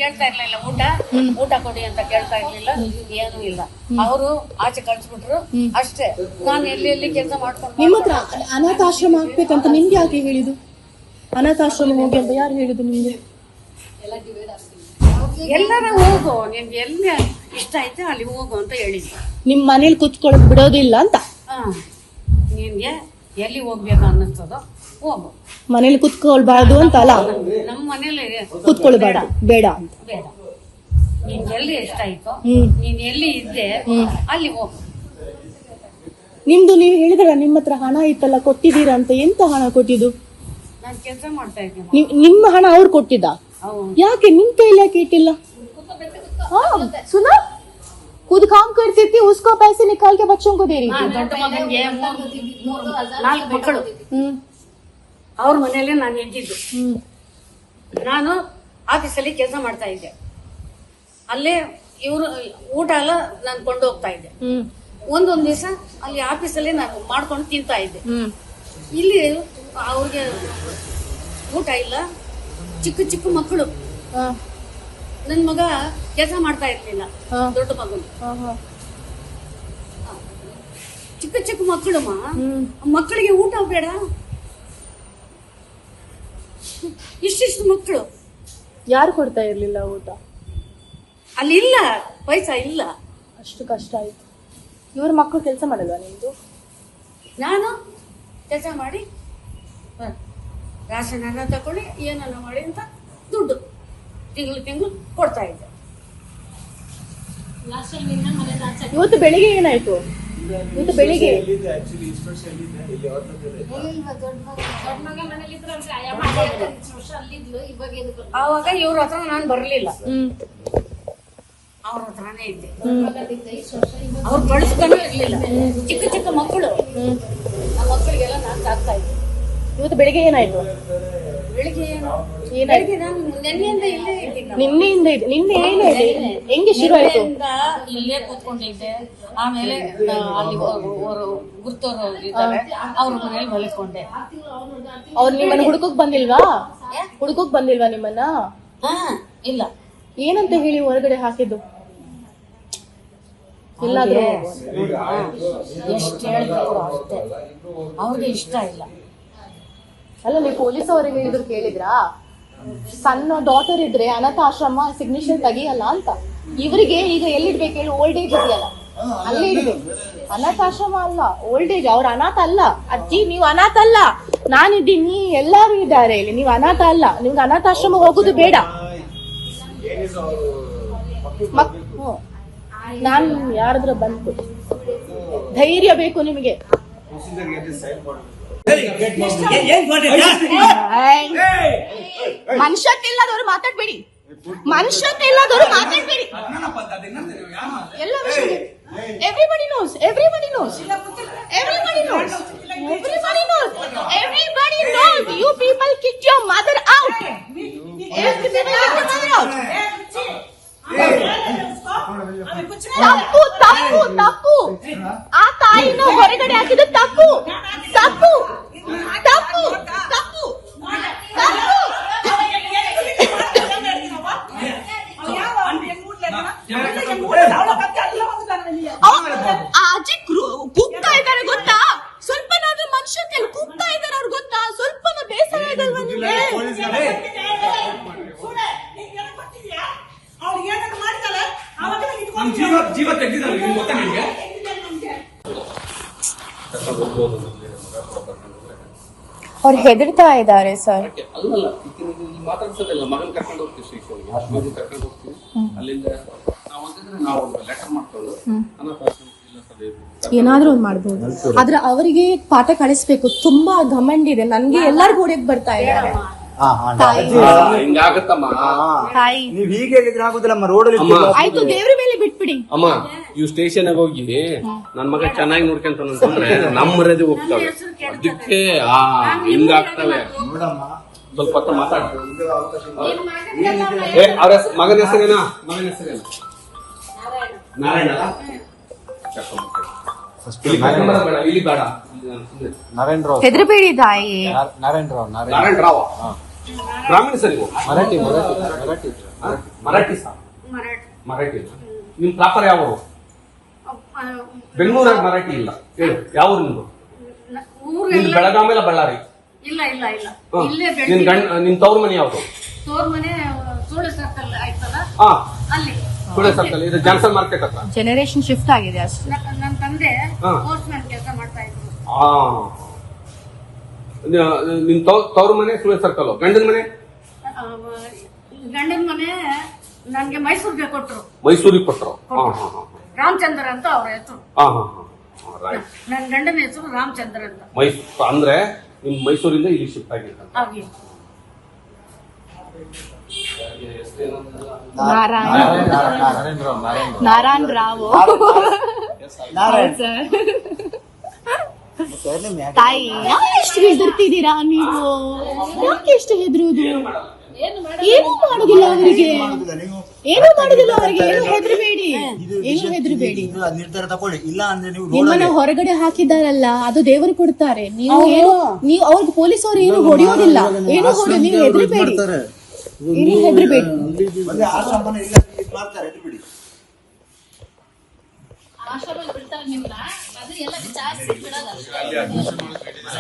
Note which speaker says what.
Speaker 1: ಕೇಳ್ತಾ ಇರ್ಲಿಲ್ಲ. ಊಟ ಕೊಡಿ ಅಂತ ಕೇಳ್ತಾ ಇರ್ಲಿಲ್ಲ, ಏನೂ ಇಲ್ಲ. ಅವರು ಆಚೆ ಕಳ್ಸ್ಬಿಟ್ರು ಅಷ್ಟೇ. ನಾನು ಎಲ್ಲಿ ಕೆಲಸ ಮಾಡ್ಕೊಂಡು
Speaker 2: ನಿಮ್ಮ ಹತ್ರ ಅನಾಥಾಶ್ರಮ ಆಗ್ಬೇಕಂತ ನಿಮ್ಗೆ ಯಾಕೆ ಹೇಳಿದ್ದು? ಅನಾಥಾಶ್ರಮ ಹೋಗಿ ಅಂತ ಯಾರು ಹೇಳಿದ್ದು ನಿಮ್ಗೆ?
Speaker 1: ಎಲ್ಲರ ಹೋಗು, ನಿನ್ಗೆ ಎಲ್ಲಿ ಇಷ್ಟ ಆಯ್ತು ಅಲ್ಲಿ ಹೋಗು ಅಂತ ಹೇಳಿದ್ರು.
Speaker 2: ನಿಮ್ ಮನೇಲಿ ಕುತ್ಕೊಳ್ಳೋದು ಬಿಡೋದಿಲ್ಲ ಅಂತ?
Speaker 1: ನಿನ್ಗೆ ಎಲ್ಲಿ ಹೋಗ್ಬೇಕು ಅನ್ನಿಸ್ತದೋ ಹೋಗು.
Speaker 2: ಮನೇಲಿ ಕುತ್ಕೊಳ್ಬಾರ್ದು ಅಂತ ಅಲ್ಲ,
Speaker 1: ನಮ್ಮ ಮನೇಲಿ
Speaker 2: ಕುತ್ಕೊಳ್ಬೇಡ ಬೇಡ ಅಂತ.
Speaker 1: ಬೇಡ, ನಿನ್ ಎಲ್ಲಿ ಇಷ್ಟ ಆಯ್ತು, ನೀನ್ ಎಲ್ಲಿ ಇದ್ದೆ ಅಲ್ಲಿ ಹೋಗು.
Speaker 2: ನಿಮ್ದು ನೀವು ಹೇಳಿದ್ರಲ್ಲ ನಿಮ್ಮ ಹತ್ರ ಹಣ ಇತ್ತಲ್ಲ, ಕೊಟ್ಟಿದ್ದೀರಾ ಅಂತ. ಎಂತ ಹಣ ಕೊಟ್ಟಿದ್ದು?
Speaker 1: ನಾನು ಕೆಲಸ ಮಾಡ್ತಾ ಇದ್ದೀನಿ.
Speaker 2: ನಿಮ್ಮ ಹಣ ಅವ್ರು ಕೊಟ್ಟಿದ್ದ? ಯಾಕೆ ನಿಮ್ ಕೈಲಿ ಯಾಕೆ ಇಟ್ಟಿಲ್ಲ? सुना, खुद काम करती थी, उसको पैसे निकाल के बच्चों को दे रही थी.
Speaker 1: ದೊಡ್ಡ ಮಗನಿಗೆ 4 ಮಕ್ಕಳು, ಅವ್ರ ಮನೆಯಲ್ಲೇ ನಾನು ಇದ್ದಿದ್ದು. ನಾನು ಆಫೀಸಲ್ಲಿ ಕೆಲಸ ಮಾಡ್ತಾ ಇದ್ದೆ. ಅಲ್ಲೇ ಇವರು ಊಟ ಎಲ್ಲ ನಾನು ಕೊಂಡು ಹೋಗ್ತಾ ಇದ್ದೆ. ಒಂದೊಂದ್ ದಿವಸ ಅಲ್ಲಿ ಆಫೀಸಲ್ಲಿ ನಾನು ಮಾಡ್ಕೊಂಡು ತಿಂತಾ ಇದ್ದೆ. ಇಲ್ಲಿ ಅವ್ರಿಗೆ ಊಟ ಇಲ್ಲ, ಚಿಕ್ಕ ಚಿಕ್ಕ ಮಕ್ಕಳು. ನನ್ ಮಗ ಕೆಲಸ ಮಾಡ್ತಾ ಇರ್ಲಿಲ್ಲ, ದೊಡ್ಡ ಮಗನು. ಚಿಕ್ಕ ಚಿಕ್ಕ ಮಕ್ಕಳು, ಮಕ್ಕಳಿಗೆ ಊಟ ಬೇಡ, ಇಷ್ಟಿಷ್ಟು ಮಕ್ಕಳು.
Speaker 2: ಯಾರು ಕೊಡ್ತಾ ಇರ್ಲಿಲ್ಲ ಊಟ?
Speaker 1: ಅಲ್ಲಿ ಇಲ್ಲ, ಪೈಸಾ ಇಲ್ಲ.
Speaker 2: ಅಷ್ಟು ಕಷ್ಟ ಆಯ್ತು. ಇವ್ರ ಮಕ್ಕಳು ಕೆಲಸ ಮಾಡಲ್ವಾ ನಿಮ್ದು?
Speaker 1: ನಾನು ಕೆಲಸ ಮಾಡಿ ರಾಷನ್ ಎಲ್ಲ ತಕೊಳ್ಳಿ, ಏನನ್ನ ಮಾಡಿ ಅಂತ ದುಡ್ಡು ತಿಂಗಳು ಕೊಡ್ತಾ ಇದ್ದೆ.
Speaker 2: ಇವತ್ತು ಬೆಳಿಗ್ಗೆ ಏನಾಯ್ತು? ಇವತ್ತು ಬೆಳಿಗ್ಗೆ
Speaker 1: ಆವಾಗ ಇವ್ರ ಹತ್ರ ನಾನು ಬರ್ಲಿಲ್ಲ, ಅವ್ರ ಹತ್ರನೇ ಇದ್ದೆ. ಅವ್ರು ಕಳಿಸ್ಕೊಂಡು ಇರ್ಲಿಲ್ಲ. ಚಿಕ್ಕ ಚಿಕ್ಕ ಮಕ್ಕಳು, ಆ ಮಕ್ಕಳಿಗೆಲ್ಲ ನಾನು ಸಾಕ್ತಾ ಇದ್ದೆ.
Speaker 2: ಇವತ್ತು ಬೆಳಿಗ್ಗೆ ಏನಾಯ್ತು?
Speaker 1: ಬೆಳಿಗ್ಗೆ ನಾನು ನಿನ್ನೆಯಿಂದ ಇಲ್ಲೇ ಇದ್ದೀನಿ.
Speaker 2: ನಿನ್ನೆ ಏನಾಯ್ತು? ಹೆಂಗೆ ಶುರು ಆಯ್ತು?
Speaker 1: ಇಲ್ಲೇ ಕೂತ್ಕೊಂಡಿದ್ದೆ. ಆಮೇಲೆ ಅಲ್ಲಿ ಗುರ್ತೋರು ಇದ್ದಾರೆ, ಅವ್ರ ಮನೇಲಿ ಮಲ್ಕೊಂಡೆ.
Speaker 2: ಅವ್ರು ನಿಮ್ಮನ್ನ ಹುಡುಕಕ್ ಬಂದಿಲ್ವಾ? ನಿಮ್ಮನ್ನ?
Speaker 1: ಇಲ್ಲ.
Speaker 2: ಏನಂತ ಹೇಳಿ ಹೊರಗಡೆ ಹಾಕಿದ್ದು? ಎಲ್ಲಾದ್ರೂ
Speaker 1: ಎಷ್ಟು ಹೇಳಿದ್ರು ಅಷ್ಟೇ, ಅವ್ರಿಗೆ ಇಷ್ಟ ಇಲ್ಲ.
Speaker 2: ಅಲ್ಲ, ನೀವು ಪೊಲೀಸ್ ಅವರಿಗೆ ಹೇಳಿದ್ರು ಕೇಳಿದ್ರಾ? ಸಣ್ಣ ಡಾಟರ್ ಇದ್ರೆ ಅನಾಥಾಶ್ರಮ ಸಿಗ್ನೇಚರ್ ತೆಗಿಯಲ್ಲ ಅಂತ. ಇವರಿಗೆ ಈಗ ಎಲ್ಲಿಡ್ಬೇಕು ಹೇಳಿ? ಓಲ್ಡ್ ಏಜ್ ಇದೆಯಲ್ಲ, ಅಲ್ಲೇ ಇಡ್ಬೇಕು. ಅನಾಥಾಶ್ರಮ ಅಲ್ಲ, ಓಲ್ಡ್ ಏಜ್. ಅವ್ರ ಅನಾಥ ಅಲ್ಲ. ಅಜ್ಜಿ, ನೀವು ಅನಾಥ ಅಲ್ಲ, ನಾನಿದ್ದೀನಿ, ಎಲ್ಲಾರು ಇದ್ದಾರೆ ಇಲ್ಲಿ. ನೀವು ಅನಾಥ ಅಲ್ಲ, ನಿಮ್ಗೆ ಅನಾಥಾಶ್ರಮ ಹೋಗುದು ಬೇಡ. ನಾನ್ ಯಾರಾದ್ರೂ ಬಂತು, ಧೈರ್ಯ ಬೇಕು ನಿಮಗೆ. ಮನುಷ್ಯತ್ತಿಲ್ಲದವ್ರು ಮಾತಾಡ್ಬೇಡಿ, ಮನುಷ್ಯತ್ತಿಲ್ಲದವ್ರು ಮಾತಾಡ್ಬೇಡಿ. ಎಲ್ಲ ವಿಷಯ everybody knows, everybody knows, everybody knows, everybody knows, everybody knows. You people kick your mother out. ತಪ್ಪು ತಪ್ಪು ತಪ್ಪು. ಆ ತಾಯಿನ ಹೊರಗಡೆ ಹಾಕಿದ್ದು ತಪ್ಪು ತಪ್ಪು ತಪ್ಪು ತಪ್ಪು ತಪ್ಪು. ಅಜ್ಜಿ ಕೂಗ್ತಾ ಇದ್ದಾರೆ ಗೊತ್ತಾ? ಸ್ವಲ್ಪನಾದ್ರೂ ಮನುಷ್ಯತ್ವ ಕೂಗ್ತಾ ಇದ್ದಾರೆ ಅವ್ರು ಗೊತ್ತಾ? ಸ್ವಲ್ಪನ ಬೇಸರ ಇದಲ್ವಾ ನಿಮ್ಗೆ?
Speaker 3: ಜೀವ ತೆಗೆದಿದ್ದಾರೆ.
Speaker 2: ಅವ್ರು ಹೆದರ್ತಾ ಇದ್ದಾರೆ ಸರ್.
Speaker 3: ಅಲ್ಲಲ್ಲ, ಮಾತಾಡ್ಸೋದಿಲ್ಲ. ಮಗನ್ ಕರ್ಕೊಂಡು ಹೋಗ್ತೀವಿ, ಶ್ರೀಕೃಷ್ಣ ಕರ್ಕೊಂಡು ಹೋಗ್ತೀವಿ. ಅಲ್ಲಿಂದ ನಾವು ಲೆಟರ್ ಮಾಡ್ಕೊಂಡು
Speaker 2: ಏನಾದ್ರೂ ಒಂದ್ ಮಾಡ್ಬೋದು. ಆದ್ರೆ ಅವರಿಗೆ ಪಾಠ ಕಳಿಸ್ಬೇಕು. ತುಂಬಾ ಘಮಂಡ್ ಇದೆ. ನನ್ಗೆ ಎಲ್ಲಾರ್ಗು ಹೊಡೆಯಕ್ ಬರ್ತಾ ಇದ್ದಾರೆ.
Speaker 3: ಹಿಂಗಾಗತ್ತಮ್ಮ.
Speaker 4: ನೀವ್ ಹೀಗೆ ಹೇಳಿದ್ರೆ ಆಗುದಿಲ್ಲಮ್ಮ. ರೋಡಲ್ಲಿ
Speaker 2: ಆಯ್ತು, ದೇವ್ರ ಮೇಲೆ ಬಿಟ್ಬಿಡಿ
Speaker 3: ಅಮ್ಮ. ಇವ್ ಸ್ಟೇಷನ್ ಹೋಗಿ ನನ್ ಮಗ ಚೆನ್ನಾಗಿ ನೋಡ್ಕೊಂತಾನಂತಂದ್ರೆ ನಮ್ಮ ಮರ್ಯಾದೆ ಹೋಗ್ತಾವೆ. ಅದಕ್ಕೆ ಹಿಂಗಾಗ್ತವೆ. ಸ್ವಲ್ಪ ಹೊತ್ತು ಮಾತಾಡ. ಅವ್ರ ಮಗನ ಹೆಸರೇನಾ? ನಾರಾಯಣ. ಇಲ್ಲಿ ಬೇಡ.
Speaker 4: ನಾರಾಯಣ ರಾವ್.
Speaker 2: ಹೆದರ್ಬೇಡಿ ತಾಯಿ.
Speaker 4: ನಾರಾಯಣ ರಾವ್.
Speaker 3: ನಾರಾಯಣ ರಾವ್ ಗ್ರಾಮೀಣ ಸರ್ ನೀವು
Speaker 5: ಮರಾಠಿ
Speaker 3: ಮರಾಠಿ ಸರ್
Speaker 1: ಮರಾಠಿ.
Speaker 3: ಮರಾಠಿ ನಿಮ್ ಪ್ರಾಪರ್ ಯಾವ ಬೆಂಗಳೂರಾಗ ಮರಾಠಿ ಇಲ್ಲ ಹೇಳು ಯಾವ ನಿಮ್ದು ನಿಮ್ದು ಬೆಳಗಾವಿ ಇಲ್ಲ ಬಳ್ಳಾರಿ
Speaker 1: ಇಲ್ಲ ಇಲ್ಲ ಇಲ್ಲ
Speaker 3: ಹ.
Speaker 1: ಇಲ್ಲೇ
Speaker 3: ನಿನ್ ನಿನ್ ತವ್ರ ಮನೆ ಯಾವ್ದು
Speaker 1: ತೋರ್ ಮನೆ ಸೋಳೆ ಸರ್ಕಲ್ ಆಯ್ತಲ್ಲ
Speaker 3: ಹಾ
Speaker 1: ಅಲ್ಲಿ
Speaker 3: ಸುಳೆ ಸರ್ಕಲ್ ಇದು ಜಾನ್ಸನ್ ಮಾರ್ಕೆಟ್ ಹತ್ರ
Speaker 2: ಜನರೇಷನ್ ಶಿಫ್ಟ್ ಆಗಿದೆ ಅಷ್ಟೇ.
Speaker 1: ನನ್ನ ತಂದೆ
Speaker 3: ಹ.
Speaker 1: ಪೋಸ್ಟ್ಮನ್ ಕೆಲಸ ಮಾಡ್ತಾ ಇದ್ರು.
Speaker 3: ಆ ನಿನ್ ತವ್ರ ಮನೆ ಸುಳೆ ಸರ್ಕಲ್ ಗಂಡನ ಮನೆ
Speaker 1: ಗಂಡನ ಮನೆ ನನ್ಗೆ ಮೈಸೂರಿಗೆ ಕೊಟ್ರು.
Speaker 3: ಮೈಸೂರಿಗೆ ಕೊಟ್ಟರು ಹಾ ಹಾ ಹಾ
Speaker 1: ರಾಮಚಂದ್ರ ಅಂತ ಅವ್ರ ಹೆಸರು.
Speaker 3: ಹಾ ಹಾ ಹಾ ರೈಟ್
Speaker 1: ನನ್ನ ಗಂಡನ ಹೆಸರು ರಾಮಚಂದ್ರ ಅಂತ.
Speaker 3: ಮೈಸೂರು ಅಂದ್ರೆ ನಿಮ್ ಮೈಸೂರಿಂದ ಇಲ್ಲಿ ಶಿಫ್ಟ್ ಆಗಿರ್ತಾರೆ
Speaker 1: ಹಾಗೆ
Speaker 2: ನಾರಾಯಣ್ ರಾವ್
Speaker 4: ನಾರಾಯಣ್
Speaker 2: ಸರ್.
Speaker 4: ಸರ್ ನಿಮ್ ಯಾಕೆ
Speaker 2: ತಾಯಿ ಯಾಕೆ ಎಷ್ಟು ಹೆದರ್ತಿದ್ದೀರಾ ನೀವು? ಯಾಕೆ ಎಷ್ಟು ಹೆದರುವುದು? ಏನು ಮಾಡುದಿಲ್ಲ ಅವರಿಗೆ,
Speaker 4: ಮಾಡುದಿಲ್ಲ ನೀವು
Speaker 2: ಏನು ಮಾಡುದಿಲ್ಲ ಅವರಿಗೆ. ಏನು ಹೆದರಬೇಡಿ,
Speaker 4: ಇದು
Speaker 2: ಏನು ಹೆದರಬೇಡಿ.
Speaker 4: ಇದು ನಿರ್ಧಾರ ತಕೊಳ್ಳಿ. ಇಲ್ಲ ಅಂದ್ರೆ ನೀವು
Speaker 2: ನಿಮ್ಮನ್ನ ಹೊರಗಡೆ ಹಾಕಿದ್ದಾರಲ್ಲ, ಅದು ದೇವರು ಕೊಡ್ತಾರೆ. ನೀವು ನೀವು ಅವ್ರಿಗೆ ಪೊಲೀಸ್ ಅವರು ಏನು ಹೊಡೆಯೋದಿಲ್ಲ, ಏನು ಹೊಡೆಯೋದು. ನೀವು ಹೆದರಬೇಡಿ, ಏನು ಹೆದರಬೇಡಿ.
Speaker 4: ಮತ್ತೆ ಆಶ್ರಮನ ಇಲ್ಲ ಇದು ಮಾಡ್ತಾರೆ ಅದು ಬಿಡಿ.
Speaker 6: ಆಶ್ರಮ ಬಿಡ್ತಾರೆ ನಿಮ್ನ, ಅದು ಎಲ್ಲ ವಿಚಾರಿಸಿ ಬಿಡೋದು.